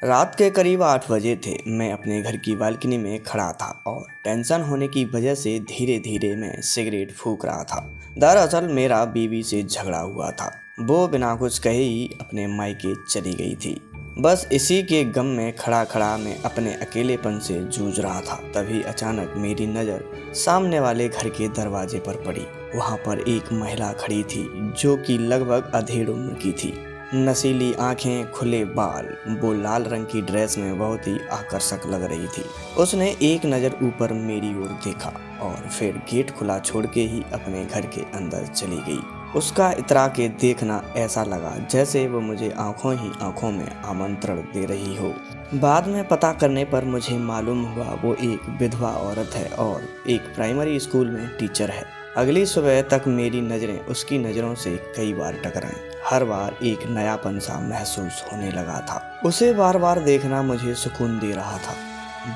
रात के करीब 8 बजे थे। मैं अपने घर की बालकनी में खड़ा था और टेंशन होने की वजह से धीरे धीरे मैं सिगरेट फूंक रहा था। दरअसल मेरा बीवी से झगड़ा हुआ था। वो बिना कुछ कहे ही अपने मायके चली गई थी। बस इसी के गम में खड़ा खड़ा मैं अपने अकेलेपन से जूझ रहा था। तभी अचानक मेरी नज़र सामने वाले घर के दरवाजे पर पड़ी। वहाँ पर एक महिला खड़ी थी जो कि लगभग अधेड़ उम्र की थी। नशीली आंखें, खुले बाल, वो लाल रंग की ड्रेस में बहुत ही आकर्षक लग रही थी। उसने एक नज़र ऊपर मेरी ओर देखा और फिर गेट खुला छोड़ के ही अपने घर के अंदर चली गई। उसका इतरा के देखना ऐसा लगा जैसे वो मुझे आंखों ही आंखों में आमंत्रण दे रही हो। बाद में पता करने पर मुझे मालूम हुआ वो एक विधवा औरत है और एक प्राइमरी स्कूल में टीचर है। अगली सुबह तक मेरी नज़रें उसकी नज़रों से कई बार टकराईं। हर बार एक नयापन सा महसूस होने लगा था। उसे बार बार देखना मुझे सुकून दे रहा था।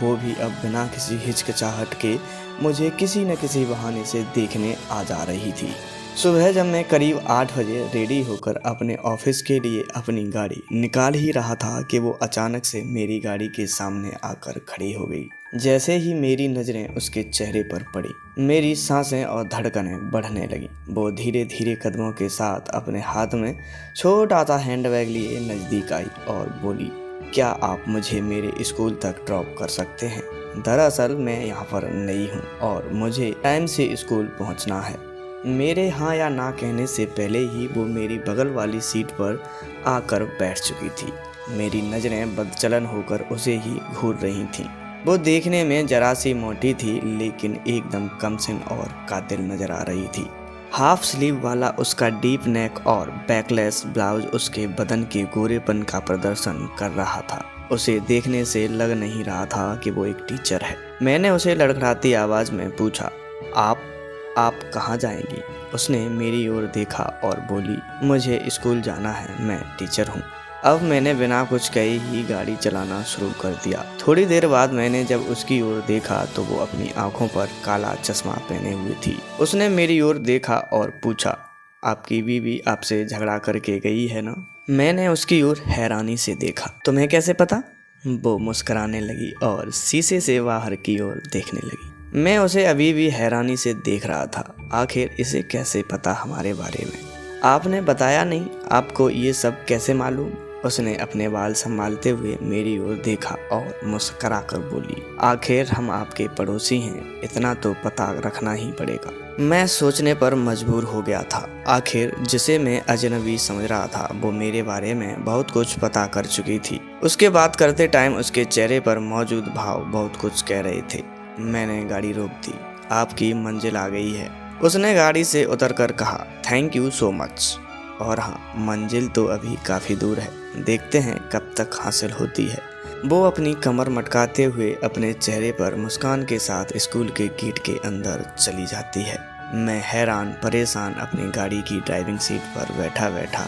वो भी अब बिना किसी हिचकिचाहट के मुझे किसी न किसी बहाने से देखने आ जा रही थी। सुबह जब मैं करीब 8 बजे रेडी होकर अपने ऑफिस के लिए अपनी गाड़ी निकाल ही रहा था कि वो अचानक से मेरी गाड़ी के सामने आकर खड़ी हो गई। जैसे ही मेरी नज़रें उसके चेहरे पर पड़ी, मेरी सांसें और धड़कनें बढ़ने लगी। वो धीरे धीरे कदमों के साथ अपने हाथ में छोटा सा हैंडबैग लिए नज़दीक आई और बोली, क्या आप मुझे मेरे स्कूल तक ड्रॉप कर सकते हैं? दरअसल मैं यहाँ पर नई हूँ और मुझे टाइम से स्कूल पहुँचना है। मेरे हाँ या ना कहने से पहले ही वो मेरी बगल वाली सीट पर आकर बैठ चुकी थी। मेरी नज़रें बदचलन होकर उसे ही घूर रही थीं। वो देखने में जरा सी मोटी थी लेकिन एकदम कमसिन और कातिल नज़र आ रही थी। हाफ स्लीव वाला उसका डीप नेक और बैकलेस ब्लाउज उसके बदन के गोरेपन का प्रदर्शन कर रहा था। उसे देखने से लग नहीं रहा था कि वो एक टीचर है। मैंने उसे लड़खड़ाती आवाज़ में पूछा, आप कहाँ जाएंगी? उसने मेरी ओर देखा और बोली, मुझे स्कूल जाना है, मैं टीचर हूँ। अब मैंने बिना कुछ कहे ही गाड़ी चलाना शुरू कर दिया। थोड़ी देर बाद मैंने जब उसकी ओर देखा तो वो अपनी आंखों पर काला चश्मा पहने हुए थी। उसने मेरी ओर देखा और पूछा, आपकी बीवी आपसे झगड़ा करके गई है ना? मैंने उसकी ओर हैरानी से देखा। तुम्हें कैसे पता? वो मुस्कुराने लगी और शीशे से बाहर की ओर देखने लगी। मैं उसे अभी भी हैरानी से देख रहा था। आखिर इसे कैसे पता हमारे बारे में? आपने बताया नहीं, आपको ये सब कैसे मालूम? उसने अपने बाल संभालते हुए मेरी ओर देखा और मुस्करा कर बोली, आखिर हम आपके पड़ोसी हैं, इतना तो पता रखना ही पड़ेगा। मैं सोचने पर मजबूर हो गया था। आखिर जिसे मैं अजनबी समझ रहा था वो मेरे बारे में बहुत कुछ पता कर चुकी थी। उसके बात करते टाइम उसके चेहरे पर मौजूद भाव बहुत कुछ कह रहे थे। मैंने गाड़ी रोक दी। आपकी मंजिल आ गई है, उसने गाड़ी से उतरकर कहा। Thank you so much. और हाँ, मंजिल तो अभी काफ़ी दूर है, देखते हैं कब तक हासिल होती है। वो अपनी कमर मटकाते हुए अपने चेहरे पर मुस्कान के साथ स्कूल के गेट के अंदर चली जाती है। मैं हैरान परेशान अपनी गाड़ी की ड्राइविंग सीट पर बैठा बैठा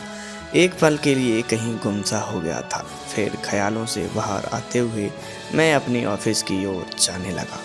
एक पल के लिए कहीं गुमसा हो गया था। फिर ख्यालों से बाहर आते हुए मैं अपनी ऑफिस की ओर जाने लगा।